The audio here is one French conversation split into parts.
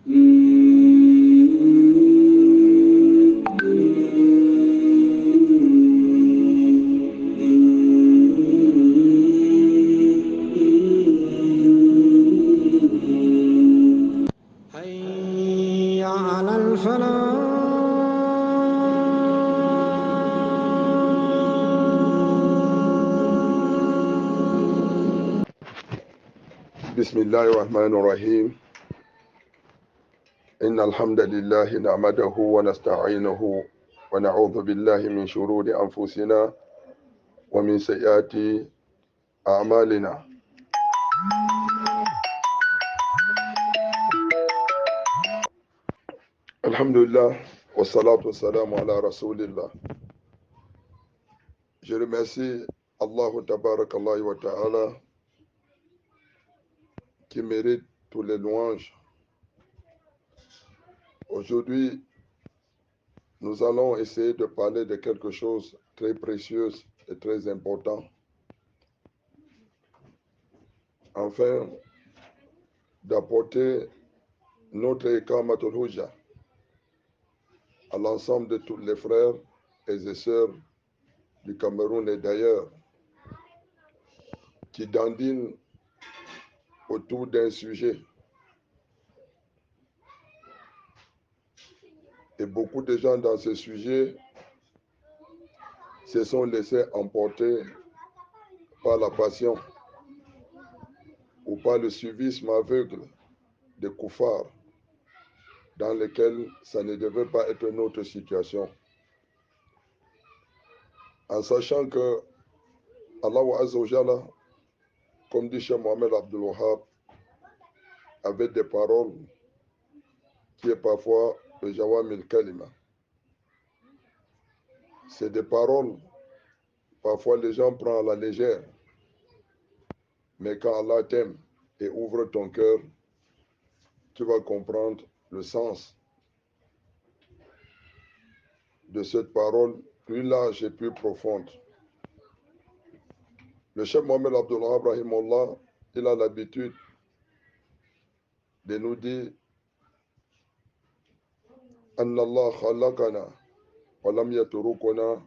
حي على الفلاح. بسم الله الرحمن الرحيم إن الحمد لله نعمده ونستعينه ونعوذ بالله من شرور أنفسنا ومن سيئات أعمالنا. الحمد لله والصلاة والسلام على رسول الله. Je remercie Allah Tabarakallah wa Ta'ala qui mérite tous les louanges. Aujourd'hui, nous allons essayer de parler de quelque chose de très précieux et très important, afin d'apporter notre Iqamatul Hujja à l'ensemble de tous les frères et les sœurs du Cameroun et d'ailleurs qui dandinent autour d'un sujet. Et beaucoup de gens dans ce sujet se sont laissés emporter par la passion ou par le suivisme aveugle des koufars dans lequel ça ne devait pas être notre situation. En sachant que Allah Azza wa Jalla, comme dit Cheikh Mohamed Abdul Wahab, avait des paroles qui est parfois le Jawamil Kalima. C'est des paroles, parfois les gens prennent à la légère, mais quand Allah t'aime et ouvre ton cœur, tu vas comprendre le sens de cette parole plus large et plus profonde. Le Cheikh Mohamed Abdul Wahab Rahimullah, il a l'habitude de nous dire Anna Allah khalaqana wa lam yatrukuna,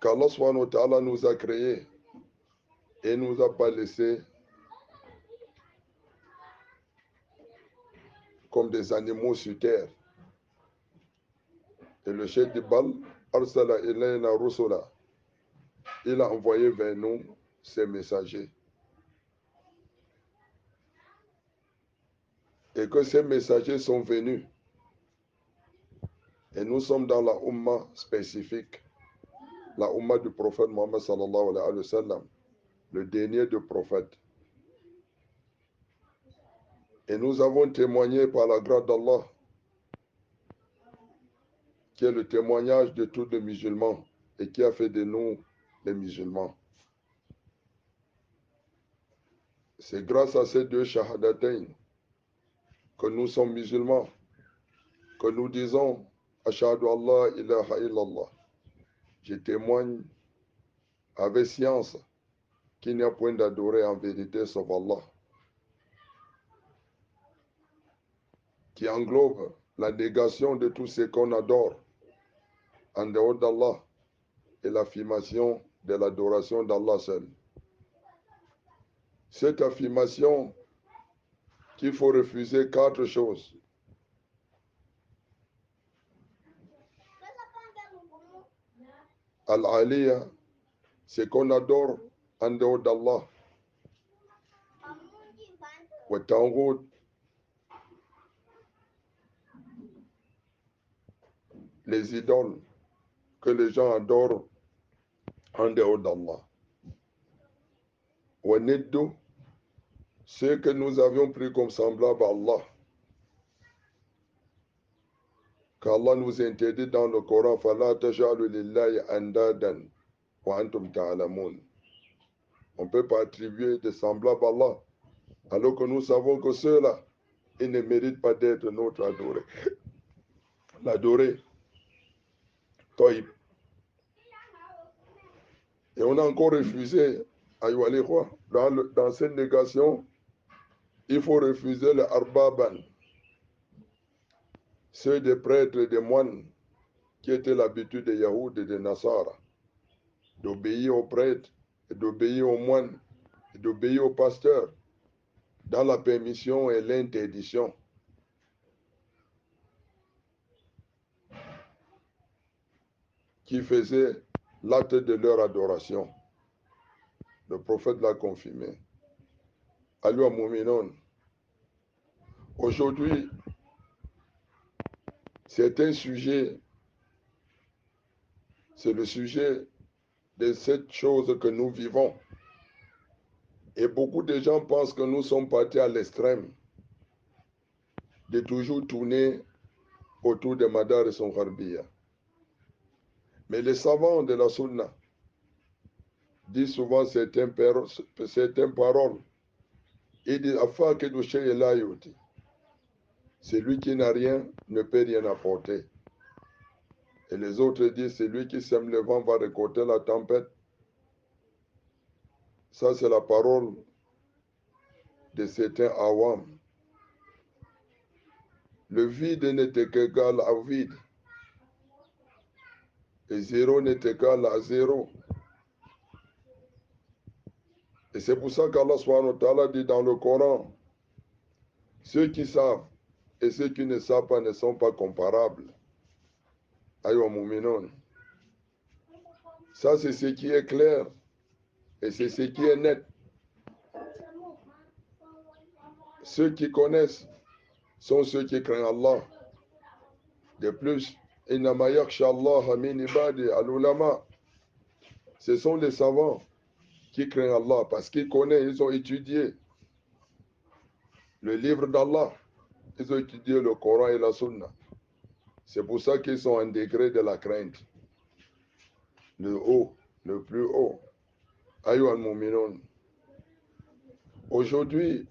qu'Allah subhanahu wa ta'ala nous a créés et ne nous a pas laissés comme des animaux sur terre. Et le chef du Bal, Arsala ilayna rusula, il a envoyé vers nous ses messagers. Et que ces messagers sont venus. Et nous sommes dans la Ummah spécifique, la Ummah du prophète Mohammed sallallahu alayhi wa sallam, le dernier des prophètes. Et nous avons témoigné par la grâce d'Allah, qui est le témoignage de tous les musulmans et qui a fait de nous les musulmans. C'est grâce à ces deux shahadatayn que nous sommes musulmans, que nous disons Ashhadu Allah ilaha illallah. Je témoigne avec science qu'il n'y a point d'adorer en vérité sauf Allah, qui englobe la négation de tout ce qu'on adore en dehors d'Allah et l'affirmation de l'adoration d'Allah seul. Cette affirmation qu'il faut refuser 4 choses. Al-Aliyah, c'est qu'on adore en dehors d'Allah. Wa Tangoud, les idoles que les gens adorent en dehors d'Allah. Wa Niddu, ce que nous avions pris comme semblable à Allah, qu'Allah nous interdit dans le Coran, فَلَا تَجْعَلُوا لِلَّهِ أَنْدَادًا وَأَنْتُمْ تَعْلَمُونَ. On ne peut pas attribuer des semblables à Allah, alors que nous savons que ceux-là, ils ne méritent pas d'être notre adoré. L'adoré, Toïb. Et on a encore refusé, dans cette négation, Il faut refuser le arbaban, ceux des prêtres et des moines qui étaient l'habitude des Yahoud et des Nasara, d'obéir aux prêtres, et d'obéir aux moines, et d'obéir aux pasteurs, dans la permission et l'interdiction. Qui faisaient l'acte de leur adoration. Le prophète l'a confirmé. Alua Mouminon. Aujourd'hui, c'est un sujet, c'est le sujet de cette chose que nous vivons. Et beaucoup de gens pensent que nous sommes partis à l'extrême de toujours tourner autour de Madar et son Harbiya. Mais les savants de la Sunna disent souvent certaines paroles. Ils disent Afa Kedouche Elayoti. Celui qui n'a rien ne peut rien apporter. Et les autres disent, celui qui sème le vent va récolter la tempête. Ça, c'est la parole de certains awam. Le vide n'est égal à vide. Et zéro n'est égal à zéro. Et c'est pour ça qu'Allah subhanahu wa ta'ala dit dans le Coran, ceux qui savent et ceux qui ne savent pas ne sont pas comparables. Aïwa Mouminon. Ça, c'est ce qui est clair et c'est ce qui est net. Ceux qui connaissent sont ceux qui craignent Allah. De plus, ce sont les savants qui craignent Allah parce qu'ils connaissent, ils ont étudié le livre d'Allah, ils ont étudié le Coran et la Sunna. C'est pour ça qu'ils sont un degré de la crainte. Le haut, le plus haut. Ayyuh al-Mu'minun. Aujourd'hui,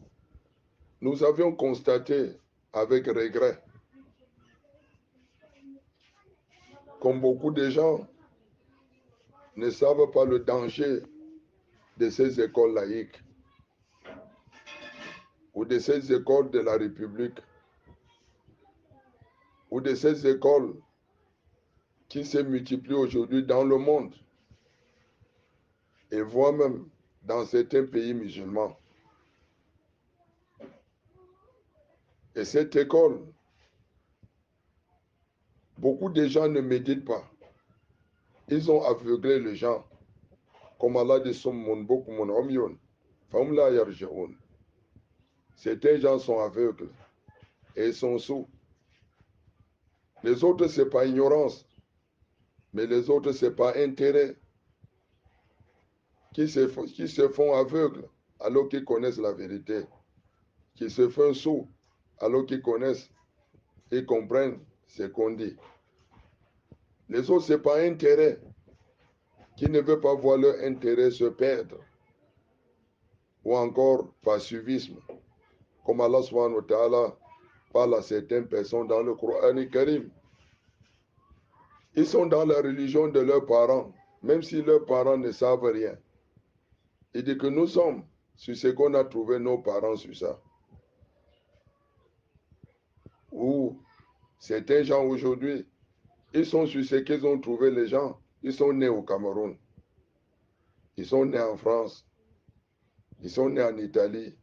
nous avions constaté avec regret, comme beaucoup de gens ne savent pas le danger de ces écoles laïques ou de ces écoles de la République ou de ces écoles qui se multiplient aujourd'hui dans le monde et voire même dans certains pays musulmans. Et cette école, beaucoup de gens ne méditent pas. Ils ont aveuglé les gens. Comme Allah dit, certains gens sont aveugles et ils sont sourds. Les autres, ce n'est pas ignorance, mais les autres, ce n'est pas intérêt. Qui se font aveugles alors qu'ils connaissent la vérité. Qui se font sourds alors qu'ils connaissent et comprennent ce qu'on dit. Les autres, ce n'est pas intérêt. Qui ne veut pas voir leur intérêt se perdre. Ou encore par suivisme. Comme Allah subhanahu wa ta'ala parle à certaines personnes dans le Coran Karim. Ils sont dans la religion de leurs parents, même si leurs parents ne savent rien. Il dit que nous sommes sur ce qu'on a trouvé nos parents sur ça. Ou certains gens aujourd'hui, ils sont sur ce qu'ils ont trouvé les gens. Ils sont nés au Cameroun. Ils sont nés en France. Ils sont nés en Italie.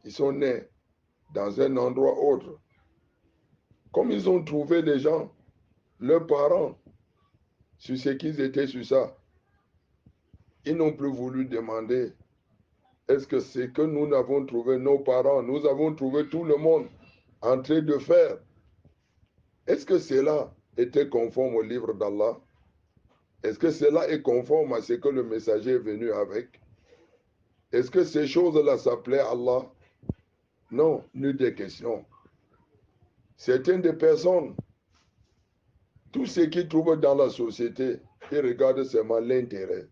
Ils sont nés dans un endroit autre. Comme ils ont trouvé les gens, leurs parents, sur ce qu'ils étaient sur ça, ils n'ont plus voulu demander est-ce que c'est que nous n'avons trouvé nos parents, nous avons trouvé tout le monde en train de faire. Est-ce que cela était conforme au livre d'Allah? Est-ce que cela est conforme à ce que le messager est venu avec? Est-ce que ces choses-là s'appelaient Allah? Non, nulle des questions. Certaines des personnes, tout ce qu'ils trouvent dans la société, ils regardent seulement l'intérêt.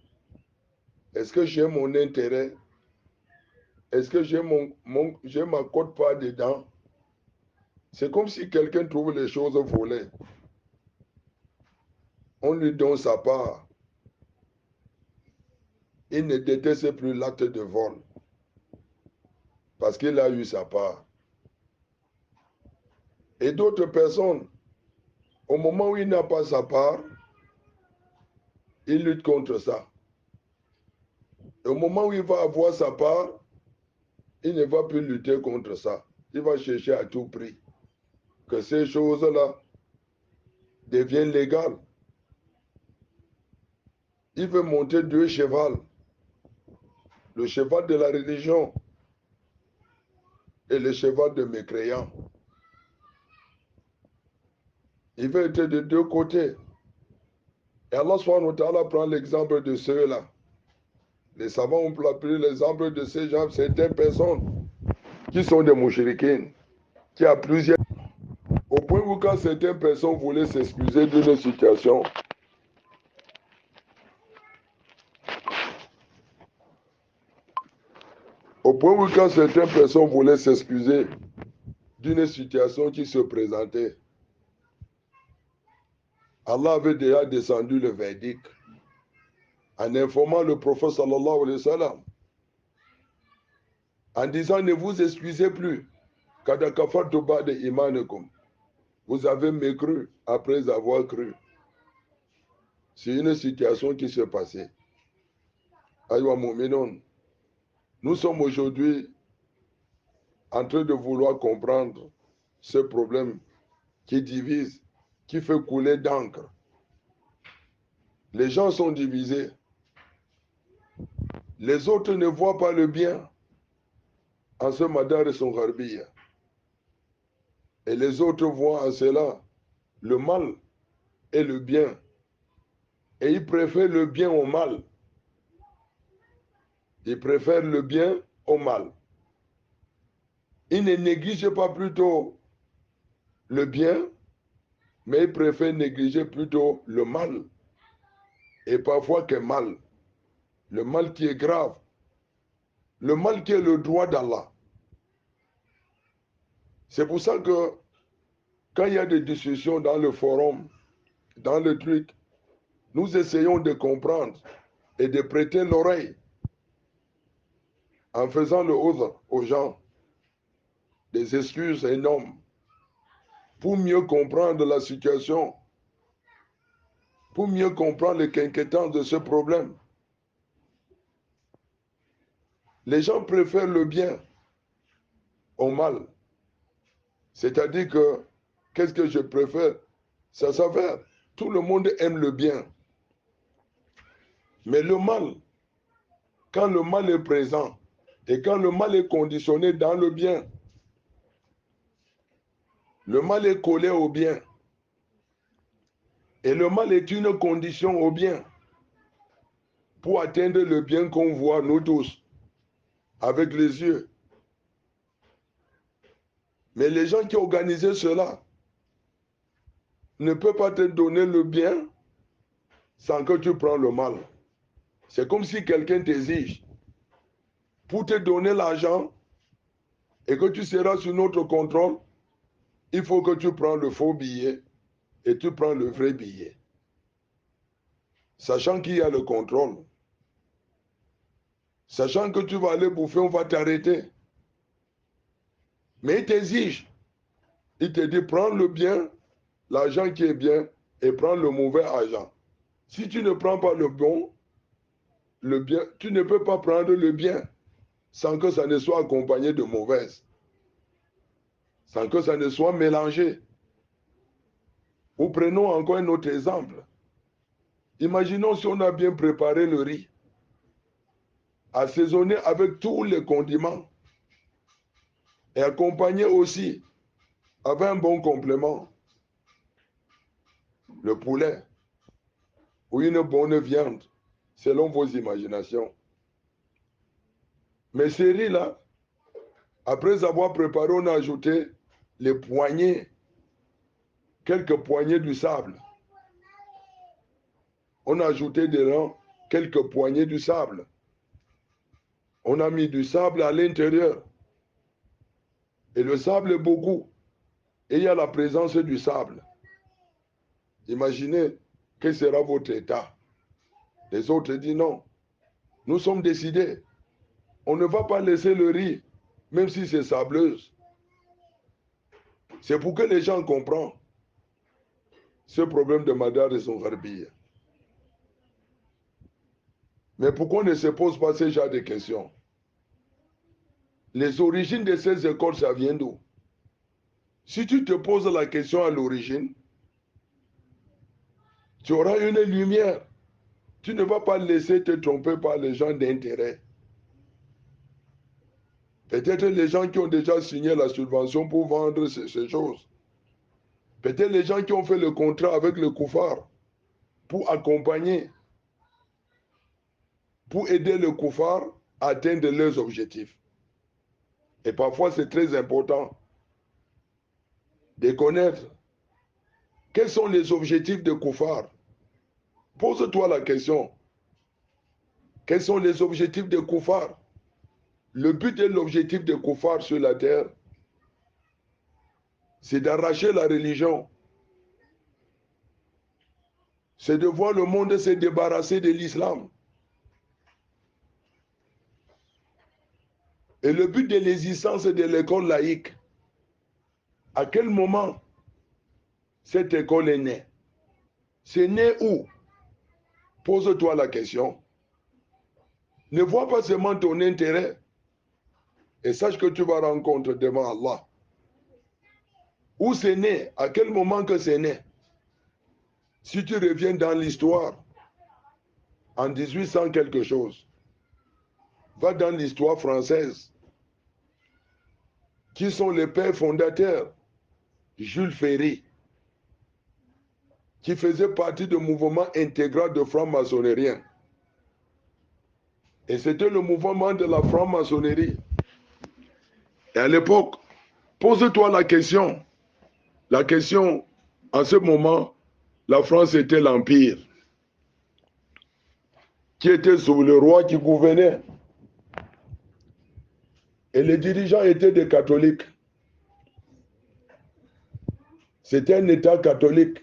Est-ce que j'ai mon intérêt? Est-ce que j'ai ma cote-part dedans? C'est comme si quelqu'un trouve les choses volées. On lui donne sa part. Il ne déteste plus l'acte de vol. parce qu'il a eu sa part. Et d'autres personnes, au moment où il n'a pas sa part, il lutte contre ça. Et au moment où il va avoir sa part, il ne va plus lutter contre ça. Il va chercher à tout prix que ces choses-là deviennent légales. Il veut monter 2 chevals. Le cheval de la religion et le cheval de mécréants. Il veut être de 2 côtés. Et Allah subhanahu wa ta'ala prend l'exemple de ceux-là. Les savants ont pris l'exemple de ces gens, certaines personnes qui sont des mouchriquines, qui a plusieurs. Au point où quand certaines personnes voulaient s'excuser d'une situation, au point où quand certaines personnes voulaient s'excuser d'une situation qui se présentait, Allah avait déjà descendu le verdict en informant le prophète sallallahu alayhi wa sallam, en disant ne vous excusez plus, vous avez mécru après avoir cru. C'est une situation qui s'est passée. Aïwa Mouminon, nous sommes aujourd'hui en train de vouloir comprendre ce problème qui divise, qui fait couler d'encre. Les gens sont divisés. Les autres ne voient pas le bien en ce madar et son gharbiya. Et les autres voient en cela le mal et le bien. Et ils préfèrent le bien au mal. Ils préfèrent le bien au mal. Ils ne négligent pas plutôt le bien, mais ils préfèrent négliger plutôt le mal. Et parfois que mal. Le mal qui est grave. Le mal qui est le droit d'Allah. C'est pour ça que quand il y a des discussions dans le forum, dans le truc, nous essayons de comprendre et de prêter l'oreille en faisant le autre aux gens, des excuses énormes, pour mieux comprendre la situation, pour mieux comprendre les quinquétances de ce problème. Les gens préfèrent le bien au mal. C'est-à-dire que, qu'est-ce que je préfère? Ça s'avère, tout le monde aime le bien. Mais le mal, quand le mal est présent, et quand le mal est conditionné dans le bien, le mal est collé au bien. Et le mal est une condition au bien pour atteindre le bien qu'on voit, nous tous, avec les yeux. Mais les gens qui organisent cela ne peuvent pas te donner le bien sans que tu prends le mal. C'est comme si quelqu'un t'exige pour te donner l'argent et que tu seras sous notre contrôle, il faut que tu prends le faux billet et tu prends le vrai billet. Sachant qu'il y a le contrôle. Sachant que tu vas aller bouffer, on va t'arrêter. Mais il t'exige. Il te dit, prends le bien, l'argent qui est bien, et prends le mauvais argent. Si tu ne prends pas le bon, le bien, tu ne peux pas prendre le bien sans que ça ne soit accompagné de mauvaise. Sans que ça ne soit mélangé. Ou prenons encore un autre exemple. Imaginons si on a bien préparé le riz, assaisonné avec tous les condiments, et accompagné aussi avec un bon complément, le poulet, ou une bonne viande, selon vos imaginations. Mais ce riz-là, après avoir préparé, on a ajouté les poignées, quelques poignées du sable. On a ajouté dedans quelques poignées du sable. On a mis du sable à l'intérieur. Et le sable est beaucoup. Et il y a la présence du sable. Imaginez quel sera votre état. Les autres disent non. Nous sommes décidés. On ne va pas laisser le riz même si c'est sableuse. C'est pour que les gens comprennent ce problème de Madar et son Gharbia. Mais pourquoi on ne se pose pas ce genre de questions? Les origines de ces écoles, ça vient d'où? Si tu te poses la question à l'origine, tu auras une lumière. Tu ne vas pas laisser te tromper par les gens d'intérêt. Peut-être les gens qui ont déjà signé la subvention pour vendre ces choses. Peut-être les gens qui ont fait le contrat avec le koufar pour accompagner, pour aider le koufar à atteindre leurs objectifs. Et parfois, c'est très important de connaître quels sont les objectifs de koufar. Pose-toi la question. Quels sont les objectifs de koufar? Le but et l'objectif de koufar sur la terre, c'est d'arracher la religion. C'est de voir le monde se débarrasser de l'islam. Et le but de l'existence de l'école laïque, à quel moment cette école est née? C'est né où? Pose-toi la question. Ne vois pas seulement ton intérêt et sache que tu vas rencontrer devant Allah. Où c'est né? À quel moment que c'est né? Si tu reviens dans l'histoire, en 1800 quelque chose, va dans l'histoire française. Qui sont les pères fondateurs? Jules Ferry, qui faisait partie du mouvement intégral de franc-maçonnerie. Et c'était le mouvement de la franc-maçonnerie. Et à l'époque, pose-toi la question. La question, en ce moment, la France était l'Empire, qui était sous le roi qui gouvernait. Et les dirigeants étaient des catholiques. C'était un État catholique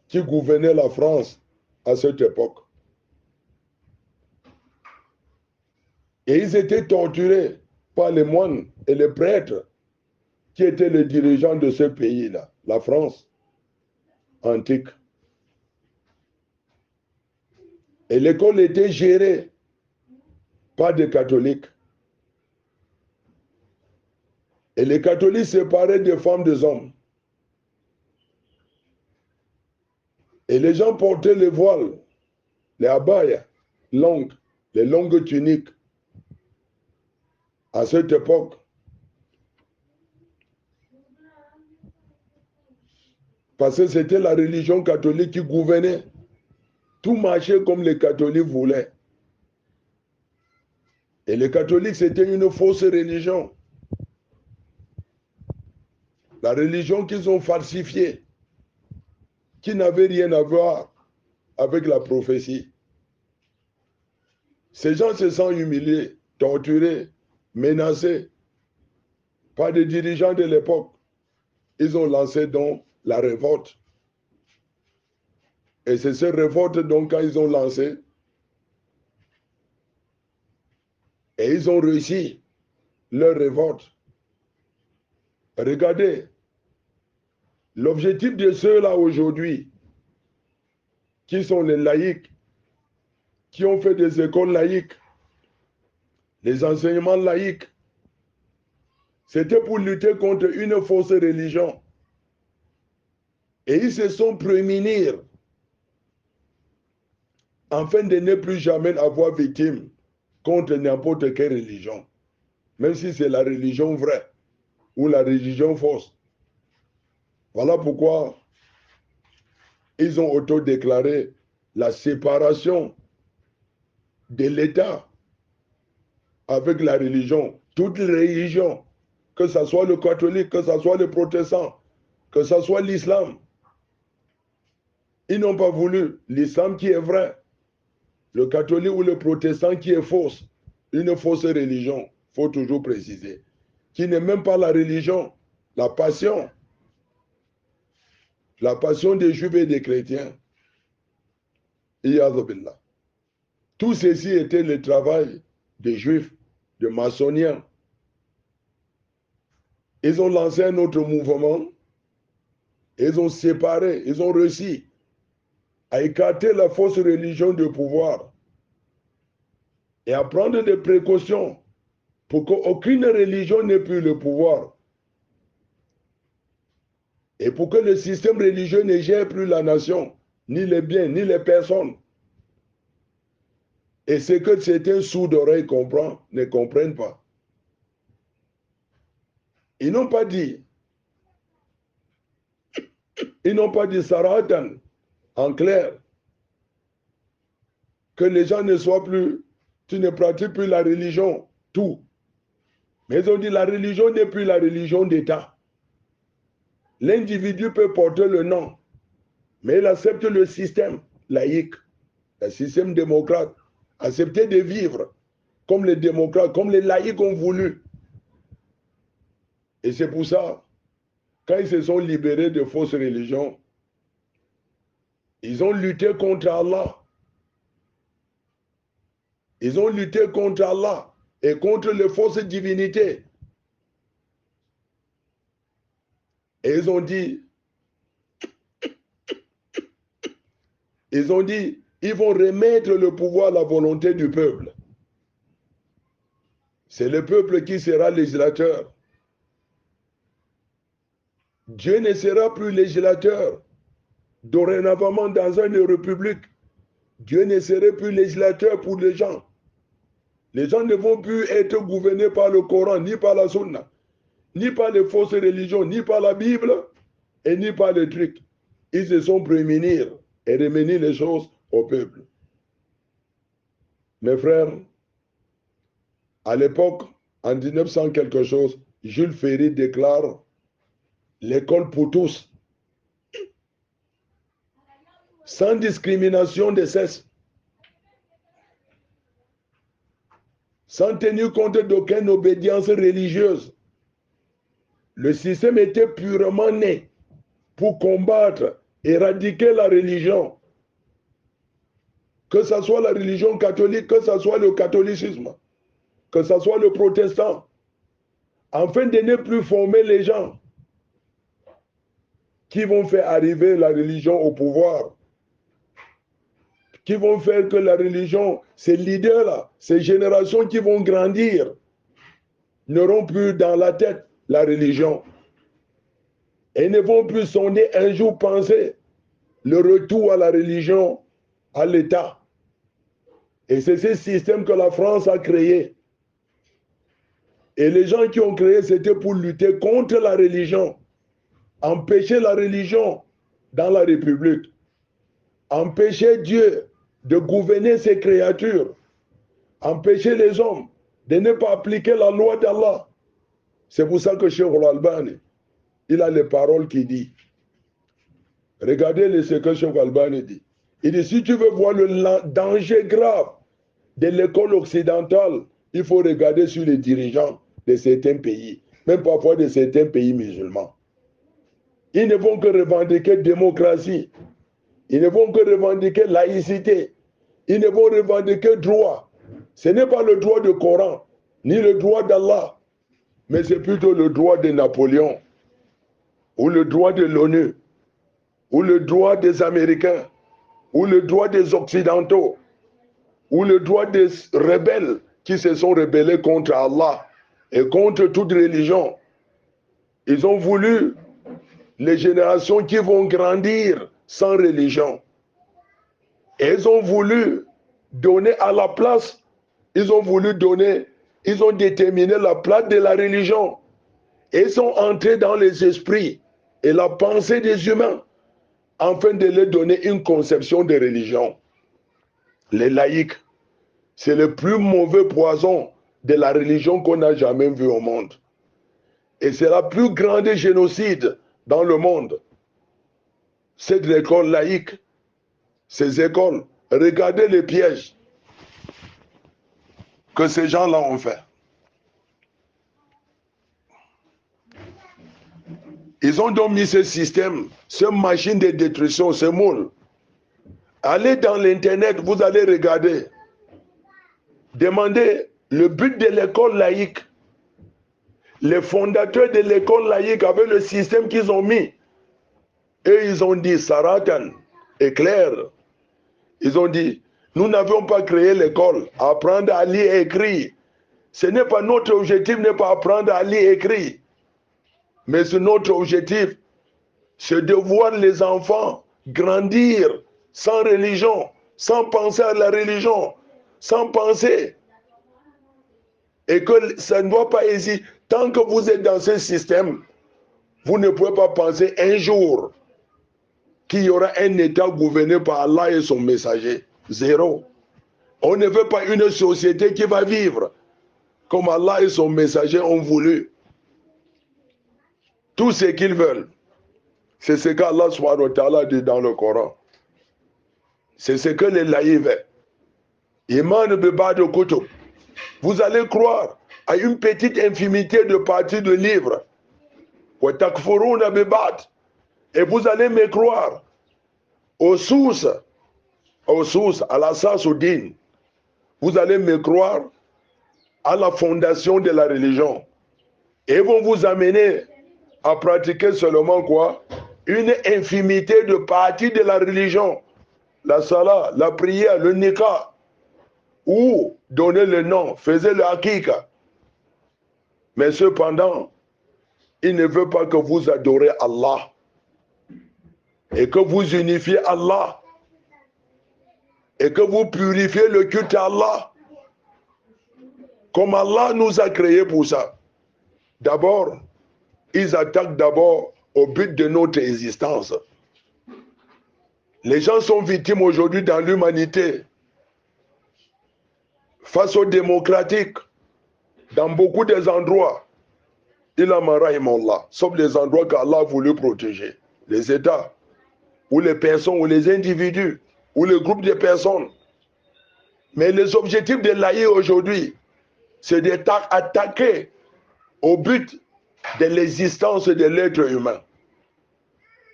qui gouvernait la France à cette époque. Et ils étaient torturés par les moines et les prêtres qui étaient les dirigeants de ce pays-là, la France antique. Et l'école était gérée par des catholiques. Et les catholiques séparaient des femmes des hommes. Et les gens portaient les voiles, les abayas longues, les longues tuniques. À cette époque, parce que c'était la religion catholique qui gouvernait. Tout marchait comme les catholiques voulaient. Et les catholiques, c'était une fausse religion. La religion qu'ils ont falsifiée, qui n'avait rien à voir avec la prophétie. Ces gens se sont humiliés, torturés, menacés par des dirigeants de l'époque. Ils ont lancé donc la révolte. Et c'est cette révolte donc quand ils ont lancé, et ils ont réussi leur révolte. Regardez, l'objectif de ceux-là aujourd'hui, qui sont les laïcs, qui ont fait des écoles laïques, les enseignements laïques, c'était pour lutter contre une fausse religion. Et ils se sont prémunir afin de ne plus jamais avoir victime contre n'importe quelle religion, même si c'est la religion vraie ou la religion fausse. Voilà pourquoi ils ont autodéclaré la séparation de l'État avec la religion. Toutes les religions, que ce soit le catholique, que ce soit le protestant, que ce soit l'islam, ils n'ont pas voulu l'islam qui est vrai, le catholique ou le protestant qui est fausse, une fausse religion, il faut toujours préciser, qui n'est même pas la religion, la passion des juifs et des chrétiens. Iyadhu billah. Tout ceci était le travail des juifs de maçonniens. Ils ont lancé un autre mouvement. Ils ont séparé, ils ont réussi à écarter la fausse religion du pouvoir et à prendre des précautions pour qu'aucune religion n'ait plus le pouvoir et pour que le système religieux ne gère plus la nation, ni les biens, ni les personnes. Et ce que certains sourds d'oreille ne comprennent pas. Ils n'ont pas dit Saratan, en clair, que les gens ne soient plus, tu ne pratiques plus la religion, tout. Mais ils ont dit la religion n'est plus la religion d'État. L'individu peut porter le nom, mais il accepte le système laïque, le système démocrate, accepter de vivre comme les démocrates, comme les laïcs ont voulu. Et c'est pour ça, quand ils se sont libérés de fausses religions, ils ont lutté contre Allah. Ils ont lutté contre Allah et contre les fausses divinités. Et ils ont dit, ils vont remettre le pouvoir à la volonté du peuple. C'est le peuple qui sera législateur. Dieu ne sera plus législateur. Dorénavant, dans une république, Dieu ne serait plus législateur pour les gens. Les gens ne vont plus être gouvernés par le Coran, ni par la Sunna, ni par les fausses religions, ni par la Bible, et ni par les trucs. Ils se sont prémunir et remenir les choses au peuple. Mes frères, à l'époque, en 1900 quelque chose, Jules Ferry déclare l'école pour tous, sans discrimination de sexe, sans tenir compte d'aucune obédience religieuse. Le système était purement né pour combattre, éradiquer la religion, que ce soit la religion catholique, que ce soit le catholicisme, que ce soit le protestant, afin de ne plus former les gens qui vont faire arriver la religion au pouvoir, qui vont faire que la religion, ces leaders-là, ces générations qui vont grandir, n'auront plus dans la tête la religion. Et ne vont plus sonder un jour penser le retour à la religion, à l'État. Et c'est ce système que la France a créé. Et les gens qui ont créé, c'était pour lutter contre la religion, empêcher la religion dans la République, empêcher Dieu de gouverner ses créatures, empêcher les hommes de ne pas appliquer la loi d'Allah. C'est pour ça que Cheikh Al-Albani, il a les paroles qu'il dit. Regardez ce que Cheikh Al-Albani dit. Il dit, si tu veux voir le danger grave de l'école occidentale, il faut regarder sur les dirigeants de certains pays, même parfois de certains pays musulmans. Ils ne vont que revendiquer démocratie. Ils ne vont que revendiquer laïcité. Ils ne vont revendiquer droit. Ce n'est pas le droit du Coran, ni le droit d'Allah, mais c'est plutôt le droit de Napoléon, ou le droit de l'ONU, ou le droit des Américains, ou le droit des Occidentaux, ou le droit des rebelles qui se sont rebellés contre Allah et contre toute religion. Ils ont voulu les générations qui vont grandir sans religion. Et ils ont voulu donner à la place, ils ont déterminé la place de la religion. Et ils sont entrés dans les esprits et la pensée des humains afin de leur donner une conception de religion. Les laïcs, c'est le plus mauvais poison de la religion qu'on n'a jamais vu au monde. Et c'est la plus grande génocide dans le monde. Cette école laïque, ces écoles, regardez les pièges que ces gens-là ont fait. Ils ont donc mis ce système, cette machine de détruction, ce moule. Allez dans l'internet, vous allez regarder. Demandez Le but de l'école laïque, les fondateurs de l'école laïque avec le système qu'ils ont mis, et ils ont dit, Saratan est clair, ils ont dit, nous n'avions pas créé l'école, apprendre à lire et écrire. Ce n'est pas notre objectif, n'est pas apprendre à lire et écrire. Mais c'est notre objectif, c'est de voir les enfants grandir sans religion, sans penser à la religion, sans penser. Et que ça ne doit pas hésiter. Tant que vous êtes dans ce système, vous ne pouvez pas penser un jour qu'il y aura un État gouverné par Allah et son messager. Zéro. On ne veut pas une société qui va vivre comme Allah et son messager ont voulu. Tout ce qu'ils veulent, c'est ce qu'Allah subhanahu wa ta'ala dit dans le Coran. C'est ce que les laïcs veulent. Iman beba de kutub. Vous allez croire à une petite infinité de parties de livres. Et vous allez me croire aux sources, à la Sasoudine. Vous allez me croire à la fondation de la religion. Et vont vous amener à pratiquer seulement quoi? Une infinité de parties de la religion. La salat, la prière, le nikah. Ou donner le nom, faisait le hakika. Mais cependant, il ne veut pas que vous adorez Allah et que vous unifiez Allah et que vous purifiez le culte à Allah comme Allah nous a créés pour ça. D'abord, ils attaquent d'abord au but de notre existence. Les gens sont victimes aujourd'hui dans l'humanité face aux démocratiques dans beaucoup des endroits. Il a marahimullah, sauf les endroits qu'Allah a voulu protéger. Les États, ou les personnes, ou les individus, ou les groupes de personnes. Mais les objectifs de l'AI aujourd'hui, c'est d'attaquer au but de l'existence de l'être humain.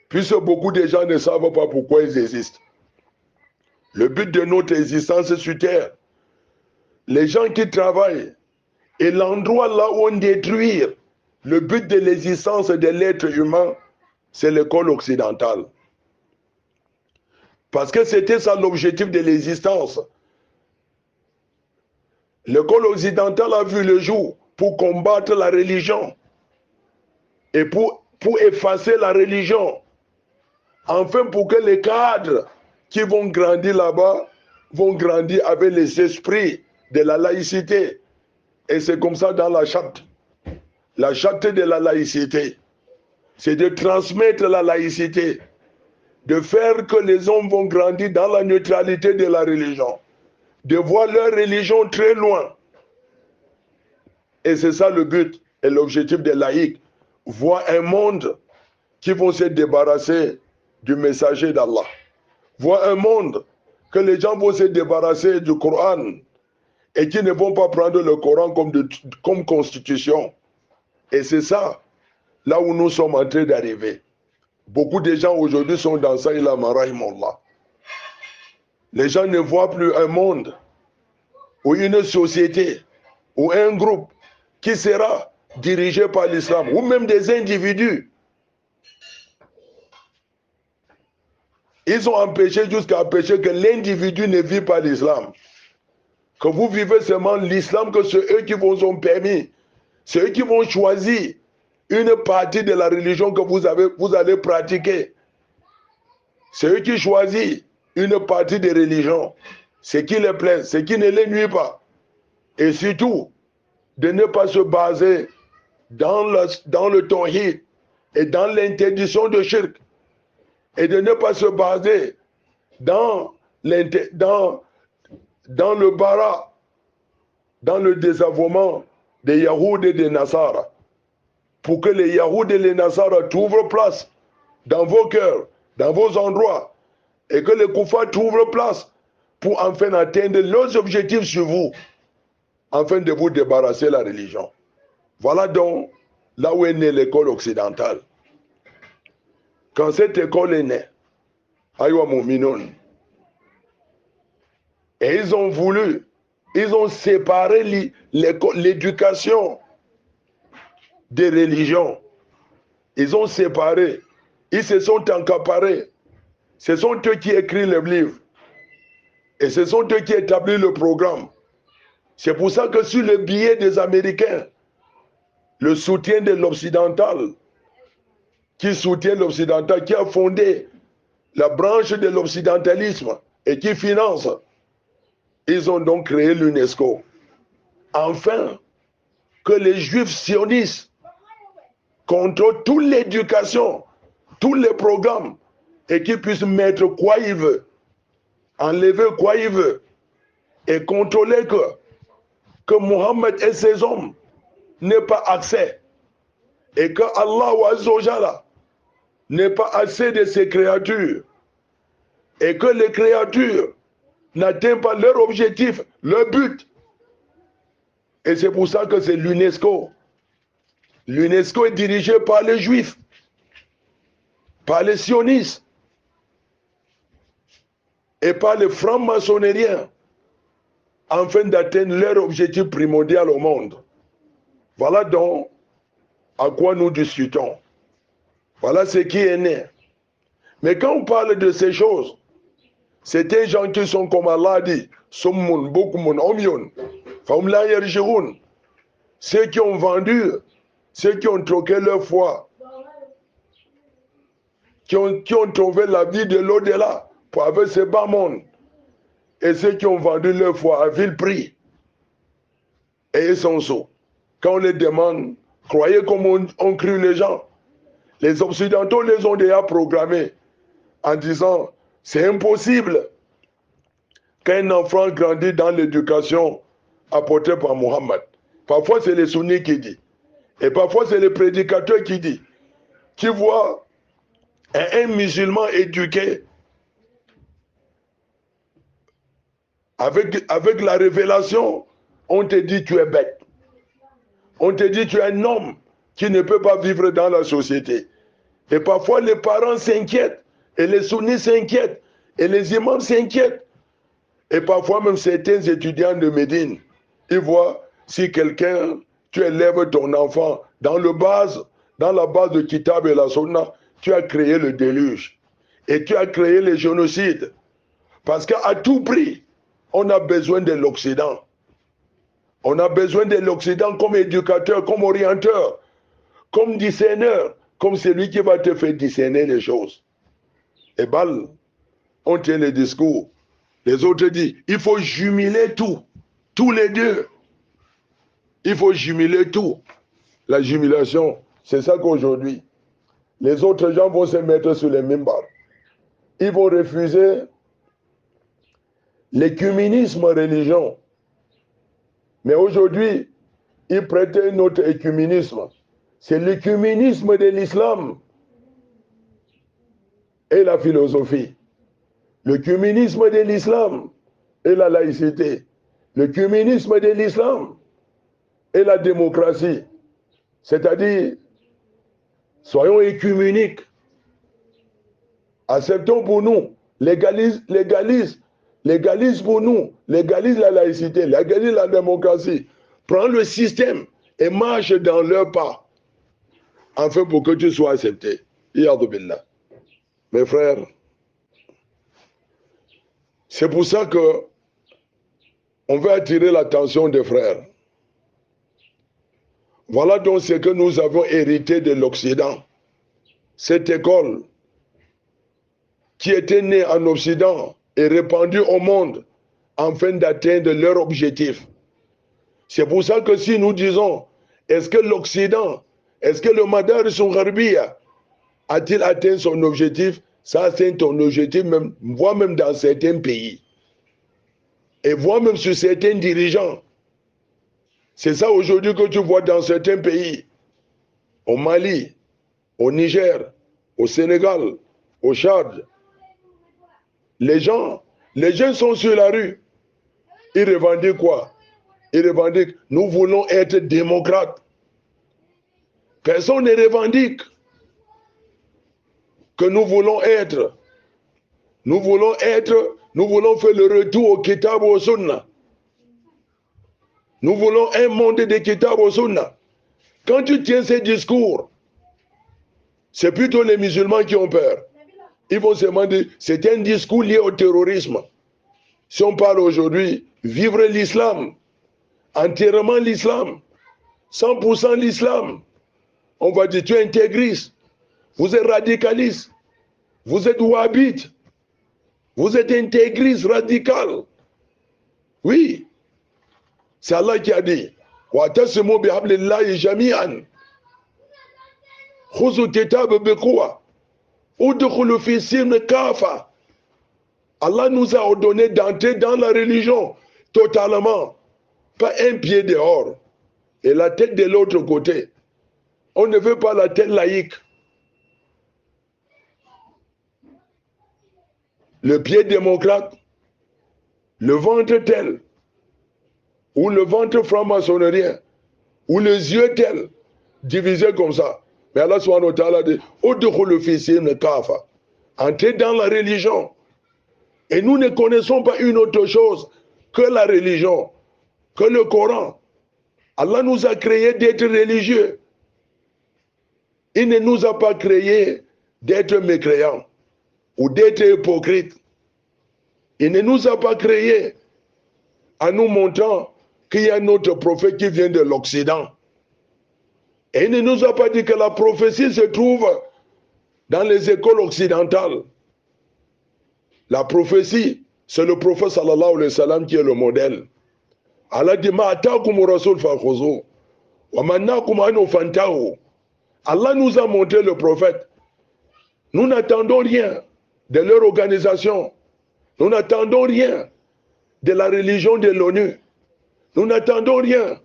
Puisque beaucoup de gens ne savent pas pourquoi ils existent. Le but de notre existence sur Terre, les gens qui travaillent, et l'endroit là où on détruit le but de l'existence de l'être humain, c'est l'école occidentale. Parce que c'était ça l'objectif de l'existence. L'école occidentale a vu le jour pour combattre la religion et pour effacer la religion. Enfin, pour que les cadres qui vont grandir là-bas vont grandir avec les esprits de la laïcité. Et c'est comme ça dans la charte. La charte de la laïcité, c'est de transmettre la laïcité, de faire que les hommes vont grandir dans la neutralité de la religion, de voir leur religion très loin. Et c'est ça le but et l'objectif des laïcs. Voir un monde qui vont se débarrasser du messager d'Allah. Voir un monde que les gens vont se débarrasser du Coran et qui ne vont pas prendre le Coran comme constitution. Et c'est ça, là où nous sommes en train d'arriver. Beaucoup de gens aujourd'hui sont dans ça, il a marahimullah. Les gens ne voient plus un monde ou une société ou un groupe qui sera dirigé par l'islam, ou même des individus. Ils ont empêché jusqu'à empêcher que l'individu ne vive pas l'islam. Que vous vivez seulement l'islam, que c'est eux qui vous ont permis. C'est eux qui vont choisir une partie de la religion que vous allez pratiquer. C'est eux qui choisissent une partie de religion, ce qui les plaît, ce qui ne les nuit pas. Et surtout, de ne pas se baser dans le tawhid et dans l'interdiction de shirk. Et de ne pas se baser dans le bara, dans le désavouement des Yahoud et des Nasara. Pour que les Yahoud et les Nasara trouvent place dans vos cœurs, dans vos endroits, et que les Koufars trouvent place pour enfin atteindre leurs objectifs sur vous, afin de vous débarrasser de la religion. Voilà donc là où est née l'école occidentale. Quand cette école est née, Aïwa Mouminoun, et ils ont voulu Ils ont séparé l'éducation des religions. Ils ont séparé. Ils se sont accaparés. Ce sont eux qui écrivent le livre. Et ce sont eux qui établissent le programme. C'est pour ça que sur le billet des Américains, le soutien de l'occidental, qui soutient l'occidental, qui a fondé la branche de l'occidentalisme et qui finance, ils ont donc créé l'UNESCO. Afin que les juifs sionistes contrôlent toute l'éducation, tous les programmes, et qu'ils puissent mettre quoi ils veulent, enlever quoi ils veulent, et contrôler que Mohammed et ses hommes n'aient pas accès, et que Allah Azza wa Jalla n'ait pas assez de ces créatures, et que les créatures n'atteignent pas leur objectif, leur but. Et c'est pour ça que c'est l'UNESCO. L'UNESCO est dirigé par les juifs, par les sionistes et par les francs-maçonneriens, afin d'atteindre leur objectif primordial au monde. Voilà donc à quoi nous discutons. Voilà ce qui est né. Mais quand on parle de ces choses, c'est des gens qui sont comme Allah dit, Summun, Bukumun, Omyun, Faumla Yerjiroun, ceux qui ont vendu, ceux qui ont troqué leur foi, qui ont trouvé la vie de l'au-delà pour avoir ce bas monde, et ceux qui ont vendu leur foi à vil prix. Et ils sont sots. Quand on les demande, croyez comme on crie les gens. Les Occidentaux les ont déjà programmés en disant, c'est impossible qu'un enfant grandisse dans l'éducation apportée par Mohammed. Parfois c'est les sunnis qui disent. Et parfois c'est les prédicateurs qui disent. Qui voient un musulman éduqué avec la révélation, on te dit tu es bête. On te dit tu es un homme qui ne peut pas vivre dans la société. Et parfois les parents s'inquiètent, et les sunnis s'inquiètent, et les imams s'inquiètent. Et parfois même certains étudiants de Médine, ils voient si quelqu'un, tu élèves ton enfant dans la base de Kitab et la Sunna, tu as créé le déluge. Et tu as créé le génocide. Parce qu'à tout prix, on a besoin de l'Occident. On a besoin de l'Occident comme éducateur, comme orienteur, comme discerneur, comme celui qui va te faire discerner les choses. Et balle, on tient les discours. Les autres disent, il faut jumeler tout, tous les deux. Il faut jumeler tout. La jumelation, c'est ça qu'aujourd'hui, les autres gens vont se mettre sur les mimbars. Ils vont refuser l'écuménisme religion. Mais aujourd'hui, ils prêtent un autre écuménisme. C'est l'écuménisme de l'islam et la philosophie. L'écuménisme de l'islam et la laïcité. L'écuménisme de l'islam et la démocratie. C'est-à-dire, soyons écuméniques. Acceptons pour nous, légalise pour nous, légalise la laïcité, légalise la démocratie. Prends le système et marche dans leur pas, afin pour que tu sois accepté. Billah. Mes frères, c'est pour ça que on veut attirer l'attention des frères. Voilà donc ce que nous avons hérité de l'Occident. Cette école qui était née en Occident et répandue au monde afin d'atteindre leur objectif. C'est pour ça que si nous disons, est-ce que l'Occident, est-ce que le Madaris al-Gharbiya a-t-il atteint son objectif? Ça atteint ton objectif, même, voire même dans certains pays. Et voire même sur certains dirigeants. C'est ça aujourd'hui que tu vois dans certains pays. Au Mali, au Niger, au Sénégal, au Tchad. Les gens sont sur la rue. Ils revendiquent quoi? Ils revendiquent, nous voulons être démocrates. Personne ne revendique que nous voulons être. Nous voulons faire le retour au Kitab au Sunna. Nous voulons un monde de Kitab au Sunna. Quand tu tiens ces discours, c'est plutôt les musulmans qui ont peur. Ils vont se demander, c'est un discours lié au terrorisme. Si on parle aujourd'hui, vivre l'islam, entièrement l'islam, 100% l'islam, on va dire tu es intégriste, vous êtes radicaliste, vous êtes wahhabite, vous êtes intégriste, radical. Oui, c'est Allah qui a dit, وَاتَصِمُوا بِحَبْلِ اللَّهِ جَمِيعًا خُذُوا الْكِتَابَ بِقُوَّةٍ وَادْخُلُوا فِي السِّلْمِ كَافَّةً. Allah nous a ordonné d'entrer dans la religion totalement, pas un pied dehors et la tête de l'autre côté. On ne veut pas la tête laïque. Le pied démocrate, le ventre tel, ou le ventre franc-maçonnérien, ou les yeux tels, divisés comme ça. Mais Allah subhanahu wa ta'ala dit, entrez dans la religion. Et nous ne connaissons pas une autre chose que la religion, que le Coran. Allah nous a créé d'être religieux. Il ne nous a pas créé d'être mécréants ou d'être hypocrites. Il ne nous a pas créé en nous montrant qu'il y a un autre prophète qui vient de l'Occident. Et il ne nous a pas dit que la prophétie se trouve dans les écoles occidentales. La prophétie, c'est le prophète sallallahu alayhi wa sallam qui est le modèle. Allah dit, Allah nous a montré le prophète. Nous n'attendons rien de leur organisation. Nous n'attendons rien de la religion de l'ONU. Nous n'attendons rien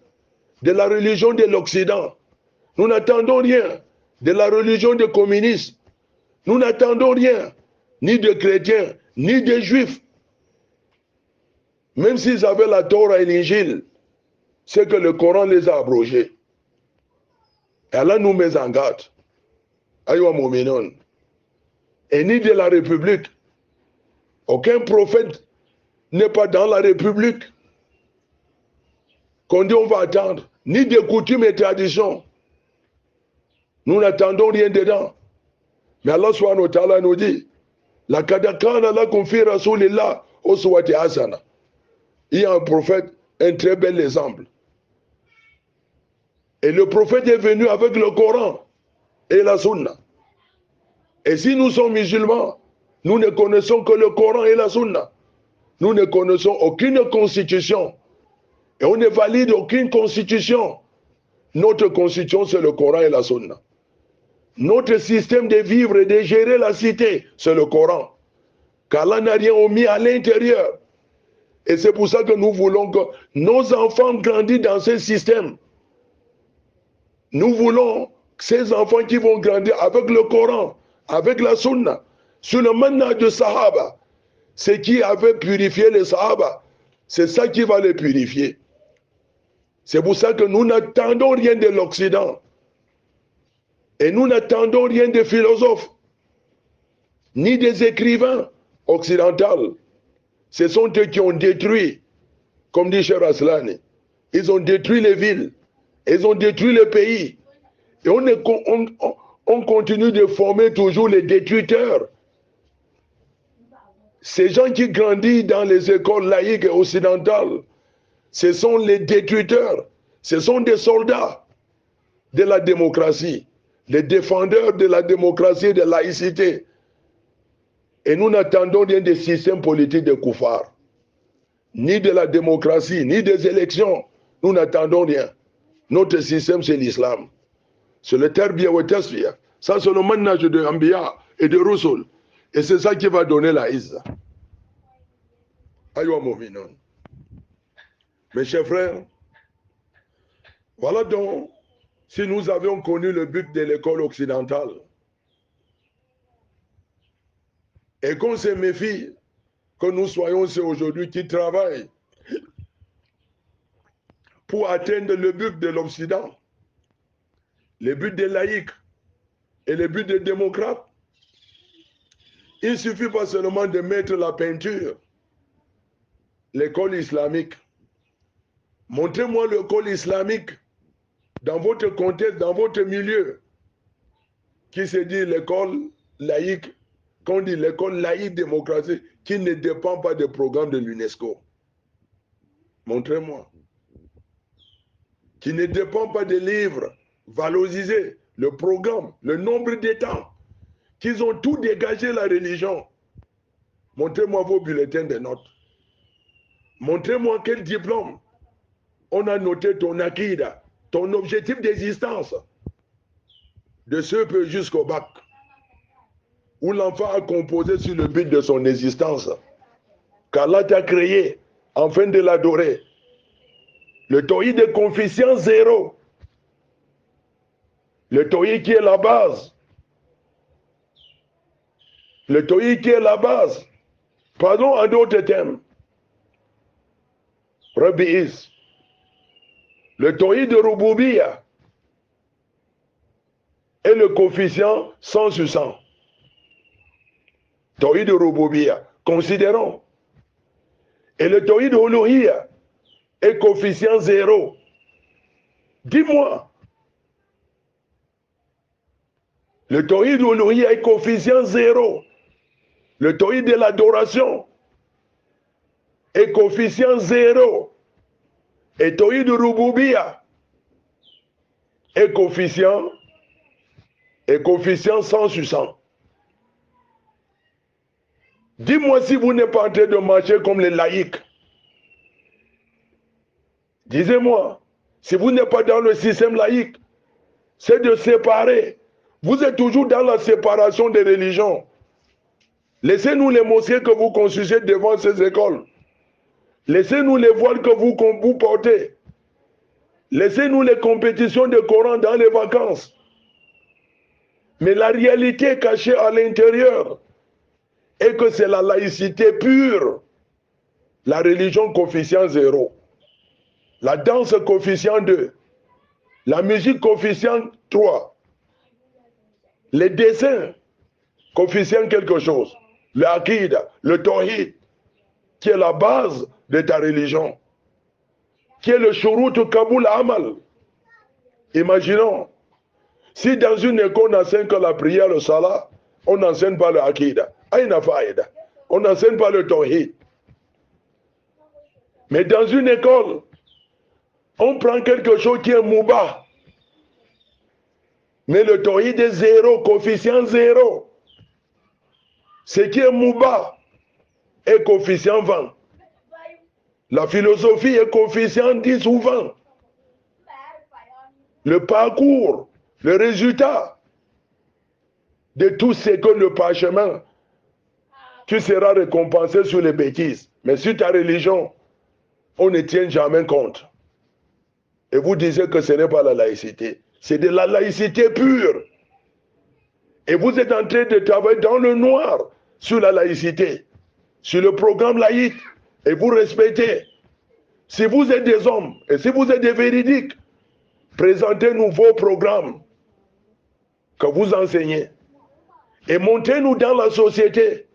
de la religion de l'Occident. Nous n'attendons rien de la religion des communistes. Nous n'attendons rien ni de chrétiens, ni de juifs. Même s'ils avaient la Torah et l'Injil, c'est que le Coran les a abrogés. Et Allah nous met en garde. Aïwa Mouminon. Et ni de la République. Aucun prophète n'est pas dans la République qu'on dit on va attendre. Ni de coutumes et traditions. Nous n'attendons rien dedans. Mais Allah subhanahu wa ta'ala nous dit, la kadakana lakum fi rasulillah uswati hasana. Il y a un prophète, un très bel exemple. Et le prophète est venu avec le Coran et la Sunna. Et si nous sommes musulmans, nous ne connaissons que le Coran et la Sunna. Nous ne connaissons aucune constitution. Et on ne valide aucune constitution. Notre constitution, c'est le Coran et la Sunna. Notre système de vivre et de gérer la cité, c'est le Coran. Qu'Allah n'a rien omis à l'intérieur. Et c'est pour ça que nous voulons que nos enfants grandissent dans ce système. Nous voulons que ces enfants qui vont grandir avec le Coran, avec la Sunna, sur le manhaj de Sahaba, ce qui avait purifié les Sahaba, c'est ça qui va les purifier. C'est pour ça que nous n'attendons rien de l'Occident. Et nous n'attendons rien des philosophes, ni des écrivains occidentaux. Ce sont eux qui ont détruit, comme dit Cheikh Aslani, ils ont détruit les villes, ils ont détruit les pays. Et on continue de former toujours les détruiteurs. Ces gens qui grandissent dans les écoles laïques et occidentales, ce sont les détruiteurs, ce sont des soldats de la démocratie, les défendeurs de la démocratie et de la laïcité. Et nous n'attendons rien des systèmes politiques de Koufar, ni de la démocratie, ni des élections. Nous n'attendons rien. Notre système, c'est l'islam. C'est le terbiya ou tasfiya. Ça, c'est le manhaj de Ambiya et de Rusul. Et c'est ça qui va donner la izza. Aïwa Mouminon. Mes chers frères, voilà donc, si nous avions connu le but de l'école occidentale, et qu'on se méfie que nous soyons ceux aujourd'hui qui travaillent pour atteindre le but de l'Occident, le but des laïcs et le but des démocrates, il ne suffit pas seulement de mettre la peinture, l'école islamique. Montrez-moi l'école islamique dans votre contexte, dans votre milieu, qui se dit l'école laïque, qu'on dit l'école laïque démocratique, qui ne dépend pas des programmes de l'UNESCO. Montrez-moi. Qui ne dépend pas des livres valorisés, le programme, le nombre d'états, qu'ils ont tout dégagé la religion. Montrez-moi vos bulletins de notes. Montrez-moi quel diplôme on a noté ton akida, ton objectif d'existence, de CEP jusqu'au bac, où l'enfant a composé sur le but de son existence, qu'Allah t'a créé afin de l'adorer. Le tawhid de coefficient 0. Le tawhid qui est la base. Le tawhid qui est la base. Pardon, en d'autres termes. Rabbi Is. Le tawhid de Rububiyya est le coefficient 100 sur 100. Tawhid de Rububiyya. Considérons. Et le tawhid de Uluhiyya est coefficient 0. Dis-moi. Le tawhid de Uluhiyya est coefficient 0. Le tawhid de l'adoration est coefficient 0. Et tawhid de Rububiyya est coefficient 100 sur 100. Dis-moi si vous n'êtes pas en train de marcher comme les laïcs. Disez-moi, si vous n'êtes pas dans le système laïque, c'est de séparer. Vous êtes toujours dans la séparation des religions. Laissez-nous les mosquées que vous construisez devant ces écoles. Laissez-nous les voiles que vous portez. Laissez-nous les compétitions de Coran dans les vacances. Mais la réalité cachée à l'intérieur est que c'est la laïcité pure. La religion coefficient 0. La danse coefficient 2. La musique coefficient 3. Les dessins coefficient quelque chose. Le akida, le tawhid, qui est la base de ta religion, qui est le shurut Kaboul Amal. Imaginons, si dans une école on enseigne que la prière, le salat, on n'enseigne pas le akida, on n'enseigne pas le tawhid. Mais dans une école, on prend quelque chose qui est mouba, mais le tawhid est 0, coefficient 0. Ce qui est mouba est coefficient 20. La philosophie est coefficient 10 ou 20. Le parcours, le résultat de tout ce que le parchemin, tu seras récompensé sur les bêtises. Mais sur ta religion, on ne tient jamais compte. Et vous disiez que ce n'est pas la laïcité. C'est de la laïcité pure. Et vous êtes en train de travailler dans le noir sur la laïcité, sur le programme laïque. Et vous respectez. Si vous êtes des hommes, et si vous êtes des véridiques, présentez-nous vos programmes que vous enseignez. Et montrez-nous dans la société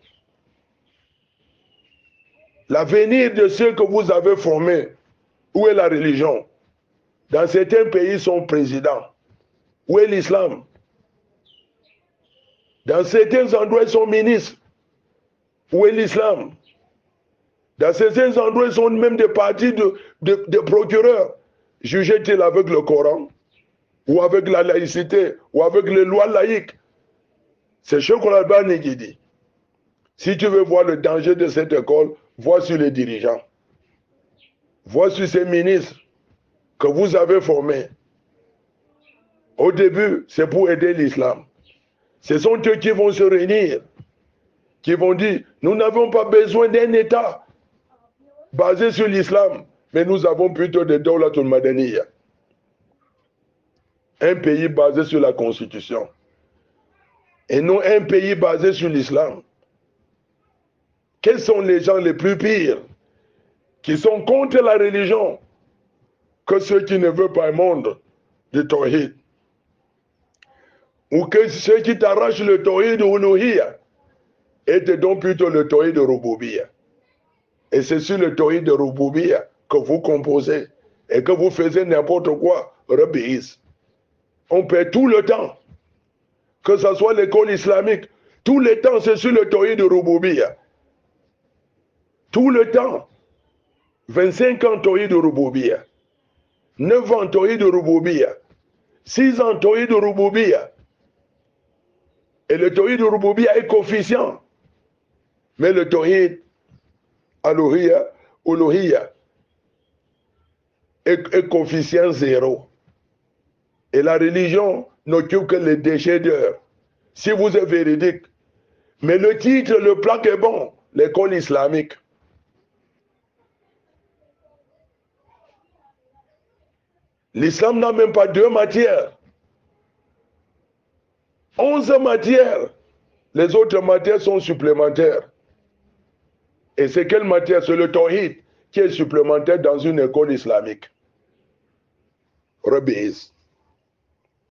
l'avenir de ceux que vous avez formés. Où est la religion? Dans certains pays, son président. Où est l'islam? Dans certains endroits, son ministre. Où est l'islam? Dans certains endroits, ils sont même des partis de procureurs. Jugez-t-il avec le Coran, ou avec la laïcité, ou avec les lois laïques? C'est Cheikh Al-Albani qui dit. Si tu veux voir le danger de cette école, vois sur les dirigeants. Vois sur ces ministres que vous avez formés. Au début, c'est pour aider l'islam. Ce sont eux qui vont se réunir, qui vont dire, nous n'avons pas besoin d'un État basé sur l'islam, mais nous avons plutôt des Dawlatul Madaniyya. Un pays basé sur la constitution. Et non un pays basé sur l'islam. Quels sont les gens les plus pires qui sont contre la religion que ceux qui ne veulent pas un monde de tawhid? Ou que ceux qui t'arrachent le tawhid de Uluhiyya et te donnent plutôt le tawhid de Rububiyya. Et c'est sur le tawhid de Rububiyya que vous composez. et que vous faisiez n'importe quoi, Rabbi, on perd tout le temps. Que ce soit l'école islamique, tout le temps c'est sur le tawhid de Rububiyya. Tout le temps. 25 ans tawhid de Rububiyya. 9 ans tawhid de Rububiyya. 6 ans tawhid de Rububiyya. Et le tawhid de Rububiyya est coefficient. Mais le tawhid Alouhiyya, Uluhiyya est coefficient 0. Et la religion n'occupe que les déchets d'heures. Si vous êtes véridique. Mais le titre, le plaque est bon. L'école islamique. L'islam n'a même pas 2 matières. 11 matières. Les autres matières sont supplémentaires. Et c'est quelle matière? C'est le tawhid qui est supplémentaire dans une école islamique. Rabbi.